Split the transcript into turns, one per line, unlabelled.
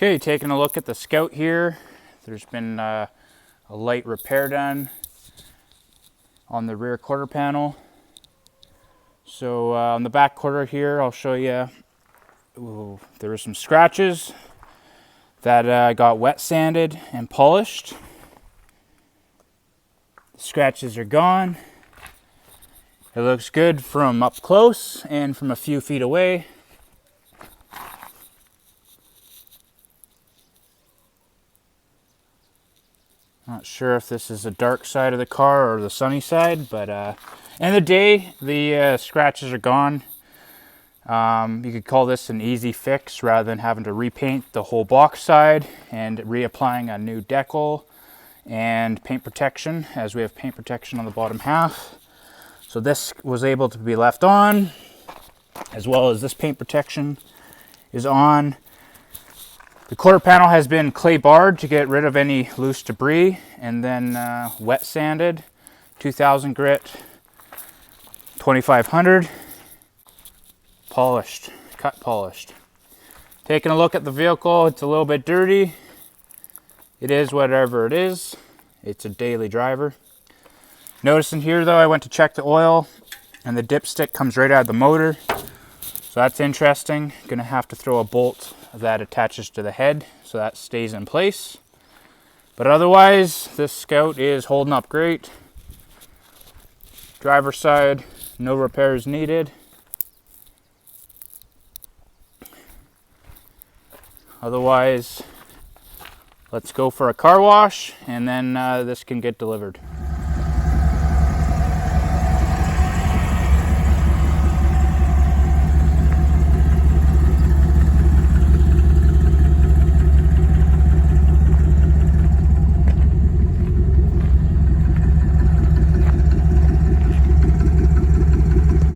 Okay, taking a look at the Scout here. There's been a light repair done on the rear quarter panel. So on the back quarter here, I'll show you, there were some scratches that got wet sanded and polished. The scratches are gone. It looks good from up close and from a few feet away. Not sure if this is the dark side of the car or the sunny side, but end of the day, the scratches are gone. You could call this an easy fix rather than having to repaint the whole box side and reapplying a new decal and paint protection, as we have paint protection on the bottom half. So this was able to be left on, as well as this paint protection is on. The quarter panel has been clay barred to get rid of any loose debris, and then wet sanded, 2000 grit, 2500, polished, cut polished. Taking a look at the vehicle, it's a little bit dirty. It is whatever it is. It's a daily driver. Noticing here though, I went to check the oil and the dipstick comes right out of the motor. So that's interesting. Gonna have to throw a bolt that attaches to the head so that stays in place. But otherwise, this Scout is holding up great. Driver's side, no repairs needed. Otherwise, let's go for a car wash and then this can get delivered.